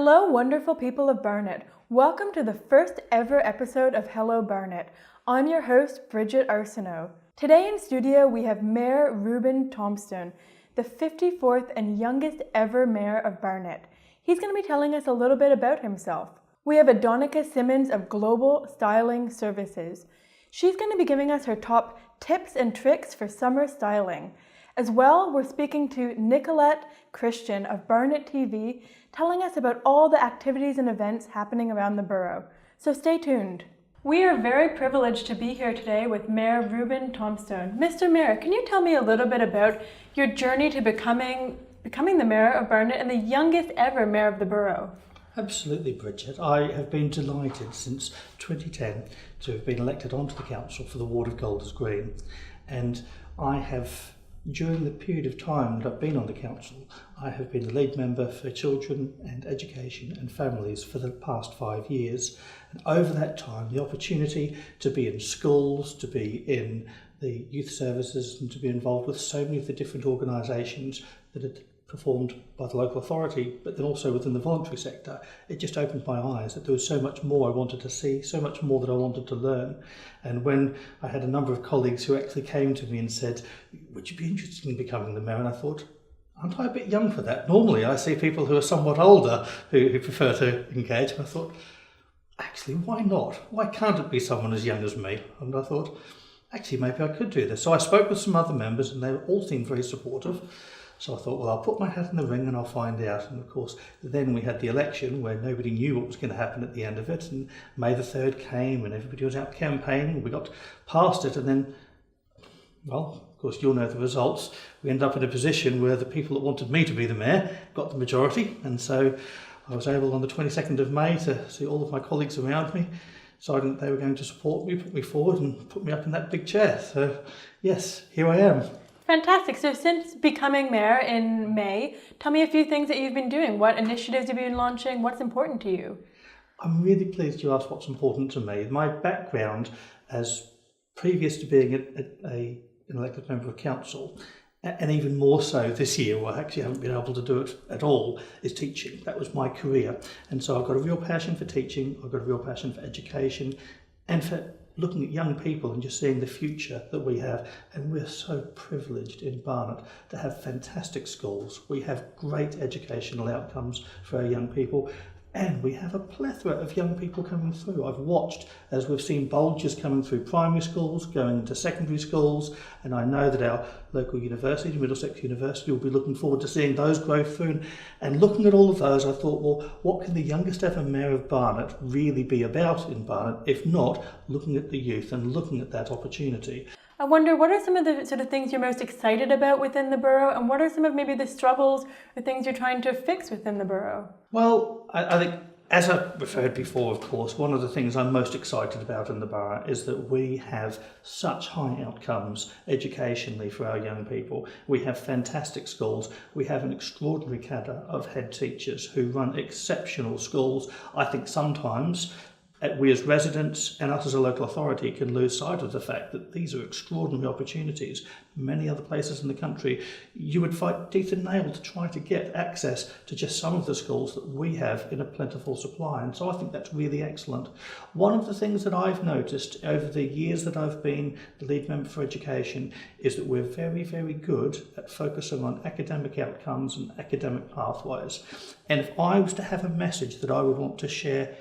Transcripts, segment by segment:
Hello, wonderful people of Barnet. Welcome to the first ever episode of Hello Barnet. I'm your host, Bridget Arsenault. Today in studio, we have Mayor Reuben Thompstone, the 54th and youngest ever mayor of Barnet. He's going to be telling us a little bit about himself. We have Adonica Simmons of Global Styling Services. She's going to be giving us her top tips and tricks for summer styling. As well, we're speaking to Nicolette Christian of Barnet TV, telling us about all the activities and events happening around the borough. So stay tuned. We are very privileged to be here today with Mayor Reuben Thompstone. Mr. Mayor, can you tell me a little bit about your journey to becoming the mayor of Barnet and the youngest ever mayor of the borough? Absolutely, Bridget. I have been delighted since 2010 to have been elected onto the council for the ward of Golders Green, and I have, during the period of time that I've been on the council, I have been the lead member for children and education and families for the past 5 years. And over that time, the opportunity to be in schools, to be in the youth services and to be involved with so many of the different organisations that are performed by the local authority, but then also within the voluntary sector, it just opened my eyes that there was so much more I wanted to see, so much more that I wanted to learn. And when I had a number of colleagues who actually came to me and said, would you be interested in becoming the mayor? And I thought, aren't I a bit young for that? Normally I see people who are somewhat older who prefer to engage. And I thought, actually, why not? Why can't it be someone as young as me? And I thought, actually, maybe I could do this. So I spoke with some other members and they all seemed very supportive. So I thought, well, I'll put my hat in the ring and I'll find out. And of course, then we had the election where nobody knew what was going to happen at the end of it. And May the 3rd came and everybody was out campaigning. We got past it and then, well, of course, you'll know the results. We ended up in a position where the people that wanted me to be the mayor got the majority. And so I was able on the 22nd of May to see all of my colleagues around me deciding that they were going to support me, put me forward and put me up in that big chair. So yes, here I am. Fantastic. So since becoming mayor in May, tell me a few things that you've been doing. What initiatives have you been launching? What's important to you? I'm really pleased you asked what's important to me. My background as previous to being an elected member of council, and even more so this year, where I actually haven't been able to do it at all, is teaching. That was my career. And so I've got a real passion for teaching, I've got a real passion for education, and for looking at young people and just seeing the future that we have. And we're so privileged in Barnet to have fantastic schools. We have great educational outcomes for our young people. And we have a plethora of young people coming through. I've watched as we've seen bulges coming through primary schools, going into secondary schools, and I know that our local university, Middlesex University, will be looking forward to seeing those grow through. And looking at all of those, I thought, well, what can the youngest ever mayor of Barnet really be about in Barnet, if not looking at the youth and looking at that opportunity? I wonder, what are some of the sort of things you're most excited about within the borough, and what are some of maybe the struggles or things you're trying to fix within the borough? Well, I think, as I referred before, of course, one of the things I'm most excited about in the borough is that we have such high outcomes educationally for our young people. We have fantastic schools. We have an extraordinary cadre of head teachers who run exceptional schools. I think sometimes we as residents and us as a local authority can lose sight of the fact that these are extraordinary opportunities. Many other places in the country, you would fight teeth and nail to try to get access to just some of the schools that we have in a plentiful supply. And so I think that's really excellent. One of the things that I've noticed over the years that I've been the lead member for education is that we're very, very good at focusing on academic outcomes and academic pathways. And if I was to have a message that I would want to share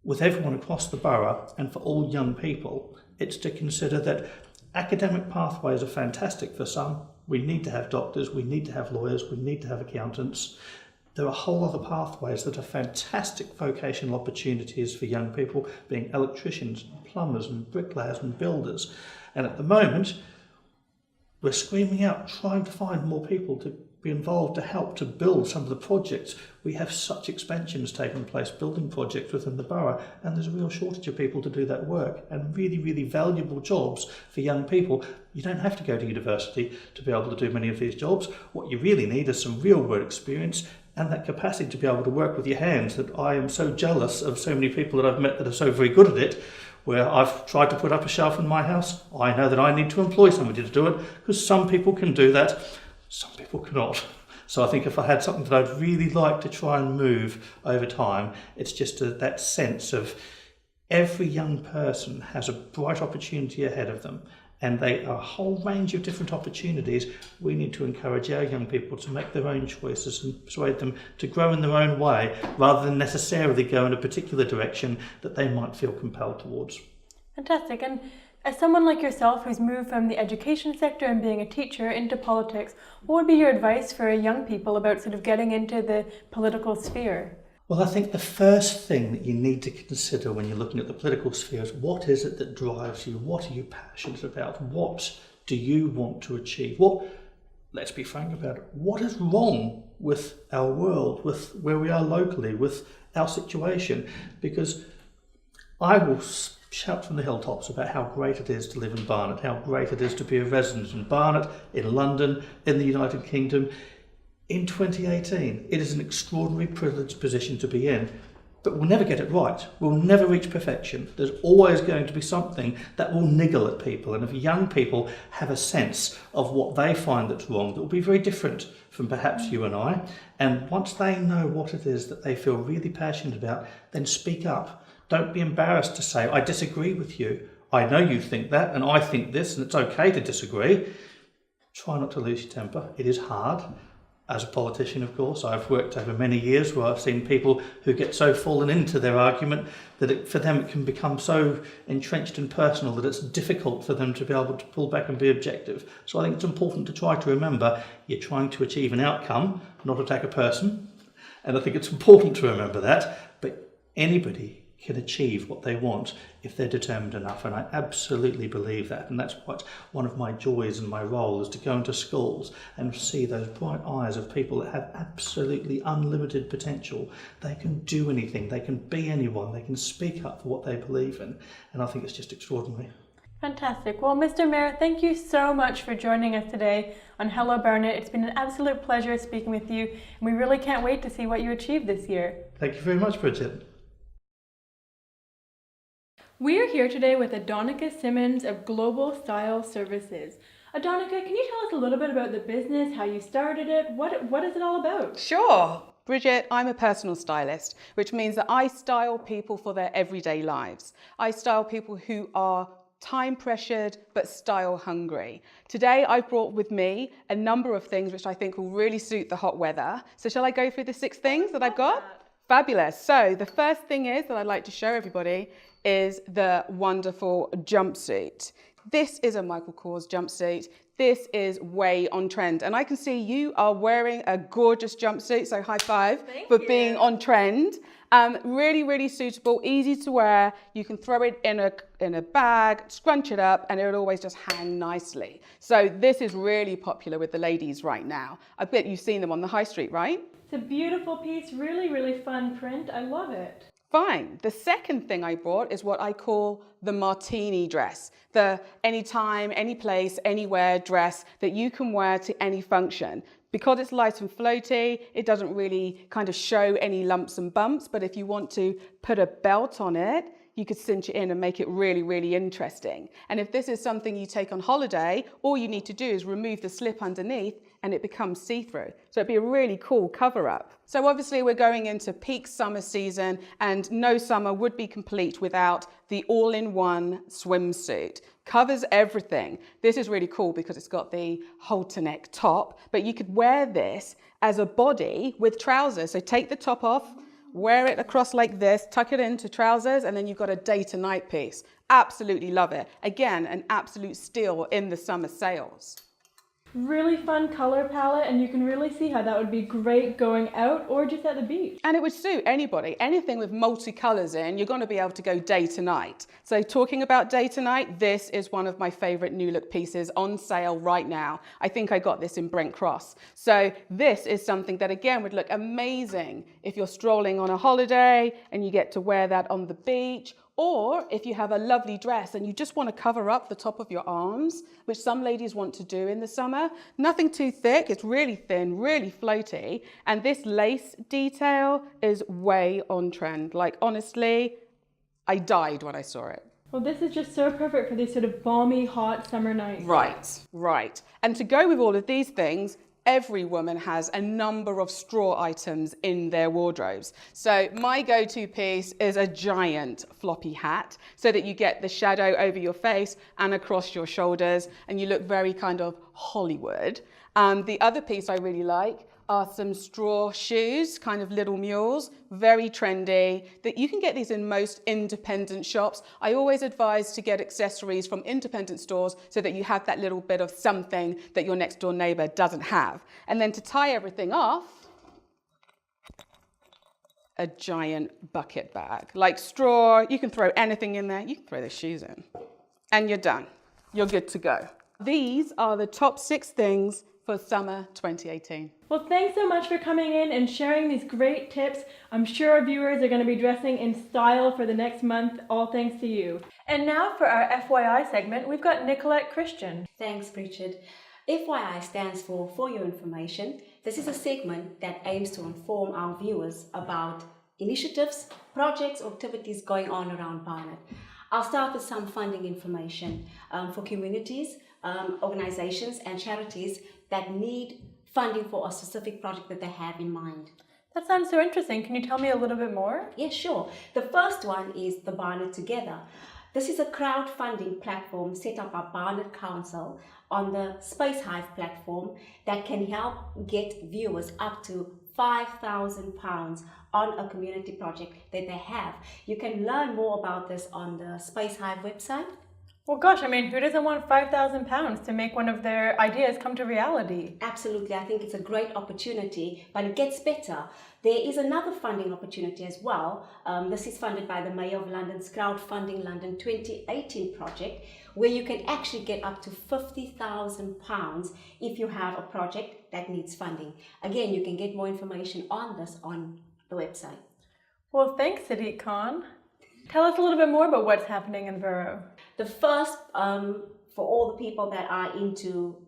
with everyone across the borough and for all young people, it's to consider that academic pathways are fantastic for some. We need to have doctors, we need to have lawyers, we need to have accountants. There are whole other pathways that are fantastic vocational opportunities for young people, being electricians, plumbers and bricklayers and builders. And at the moment, we're screaming out, trying to find more people to be involved to help to build some of the projects. We have such expansions taking place, building projects within the borough, and there's a real shortage of people to do that work, and really, really valuable jobs for young people. You don't have to go to university to be able to do many of these jobs. What you really need is some real world experience and that capacity to be able to work with your hands, that I am so jealous of so many people that I've met that are so very good at it. Where I've tried to put up a shelf in my house, I know that I need to employ somebody to do it, because some people can do that, some people cannot. So I think if I had something that I'd really like to try and move over time, it's just that sense of every young person has a bright opportunity ahead of them, and they are a whole range of different opportunities. We need to encourage our young people to make their own choices and persuade them to grow in their own way, rather than necessarily go in a particular direction that they might feel compelled towards. Fantastic. And as someone like yourself who's moved from the education sector and being a teacher into politics, what would be your advice for young people about sort of getting into the political sphere? Well, I think the first thing that you need to consider when you're looking at the political sphere is, what is it that drives you? What are you passionate about? What do you want to achieve? Let's be frank about it, what is wrong with our world, with where we are locally, with our situation? Because I will shout from the hilltops about how great it is to live in Barnet, how great it is to be a resident in Barnet, in London, in the United Kingdom. In 2018, it is an extraordinary privileged position to be in, but we'll never get it right. We'll never reach perfection. There's always going to be something that will niggle at people, and if young people have a sense of what they find that's wrong, that will be very different from perhaps you and I, and once they know what it is that they feel really passionate about, then speak up. Don't be embarrassed to say, I disagree with you. I know you think that, and I think this, and it's okay to disagree. Try not to lose your temper. It is hard. As a politician, of course, I've worked over many years where I've seen people who get so fallen into their argument that for them it can become so entrenched and personal that it's difficult for them to be able to pull back and be objective. So I think it's important to try to remember you're trying to achieve an outcome, not attack a person. And I think it's important to remember that. But anybody can achieve what they want if they're determined enough, and I absolutely believe that, and that's what one of my joys in my role is, to go into schools and see those bright eyes of people that have absolutely unlimited potential. They can do anything, they can be anyone, they can speak up for what they believe in, and I think it's just extraordinary. Fantastic. Well, Mr. Mayor, thank you so much for joining us today on Hello Barnet. It's been an absolute pleasure speaking with you, and we really can't wait to see what you achieve this year. Thank you very much, Bridget. We are here today with Adonica Simmons of Global Style Services. Adonica, can you tell us a little bit about the business, how you started it? What is it all about? Sure. Bridget, I'm a personal stylist, which means that I style people for their everyday lives. I style people who are time pressured but style hungry. Today I've brought with me a number of things which I think will really suit the hot weather. So shall I go through the 6 things that I've got? Fabulous. So the first thing is that I'd like to show everybody is the wonderful jumpsuit. This is a Michael Kors jumpsuit. This is way on trend. And I can see you are wearing a gorgeous jumpsuit, so high five for being on trend. Really, really suitable, easy to wear. You can throw it in a bag, scrunch it up, and it'll always just hang nicely. So this is really popular with the ladies right now. I bet you've seen them on the high street, right? It's a beautiful piece, really, really fun print. I love it. Fine. The second thing I brought is what I call the martini dress. The anytime, any place, anywhere dress that you can wear to any function. Because it's light and floaty, it doesn't really kind of show any lumps and bumps, but if you want to put a belt on it, you could cinch it in and make it really, really interesting. And if this is something you take on holiday, all you need to do is remove the slip underneath and it becomes see-through. So it'd be a really cool cover-up. So obviously we're going into peak summer season, and no summer would be complete without the all-in-one swimsuit. Covers everything. This is really cool because it's got the halter neck top, but you could wear this as a body with trousers. So take the top off, wear it across like this, tuck it into trousers, and then you've got a day to night piece. Absolutely love it. Again, an absolute steal in the summer sales. Really fun color palette, and you can really see how that would be great going out or just at the beach. And it would suit anybody. Anything with multicolours in, you're going to be able to go day to night. So talking about day to night, this is one of my favourite new look pieces on sale right now. I think I got this in Brent Cross. So this is something that again would look amazing if you're strolling on a holiday and you get to wear that on the beach. Or if you have a lovely dress and you just want to cover up the top of your arms, which some ladies want to do in the summer, nothing too thick, it's really thin, really floaty. And this lace detail is way on trend. Like honestly, I died when I saw it. Well, this is just so perfect for these sort of balmy, hot summer nights. Right. And to go with all of these things, every woman has a number of straw items in their wardrobes. So my go-to piece is a giant floppy hat so that you get the shadow over your face and across your shoulders and you look very kind of Hollywood. The other piece I really like are some straw shoes, kind of little mules, very trendy, that you can get these in most independent shops. I always advise to get accessories from independent stores so that you have that little bit of something that your next door neighbor doesn't have. And then to tie everything off, a giant bucket bag. Like straw, you can throw anything in there, you can throw the shoes in, and you're done. You're good to go. These are the top 6 things for summer 2018. Well, thanks so much for coming in and sharing these great tips. I'm sure our viewers are going to be dressing in style for the next month, all thanks to you. And now for our FYI segment, we've got Nicolette Christian. Thanks, Bridget. FYI stands for your information. This is a segment that aims to inform our viewers about initiatives, projects, or activities going on around Barnet. I'll start with some funding information for communities, organizations and charities that need funding for a specific project that they have in mind. That sounds so interesting. Can you tell me a little bit more? Yeah, sure. The first one is the Barnet Together. This is a crowdfunding platform set up by Barnet Council on the Space Hive platform that can help get viewers up to £5,000 on a community project that they have. You can learn more about this on the Space Hive website. Well, gosh, I mean, who doesn't want £5,000 to make one of their ideas come to reality? Absolutely, I think it's a great opportunity, but it gets better. There is another funding opportunity as well. This is funded by the Mayor of London's Crowdfunding London 2018 project, where you can actually get up to £50,000 if you have a project that needs funding. Again, you can get more information on this on the website. Well, thanks, Sadiq Khan. Tell us a little bit more about what's happening in the borough. The first, for all the people that are into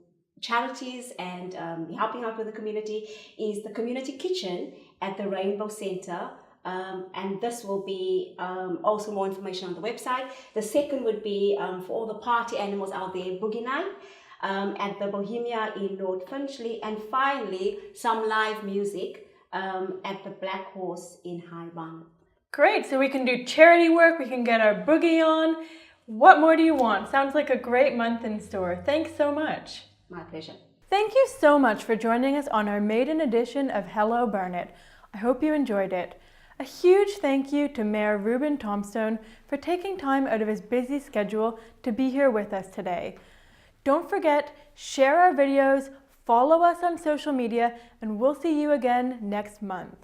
charities and helping out with the community, is the community kitchen at the Rainbow Centre. And this will be also more information on the website. The second would be for all the party animals out there, Boogie Night at the Bohemia in Lord Finchley. And finally, some live music at the Black Horse in High Barnet. Great, so we can do charity work, we can get our boogie on. What more do you want? Sounds like a great month in store. Thanks so much. My pleasure. Thank you so much for joining us on our maiden edition of Hello Barnet. I hope you enjoyed it. A huge thank you to Mayor Reuben Thompstone for taking time out of his busy schedule to be here with us today. Don't forget, share our videos, follow us on social media, and we'll see you again next month.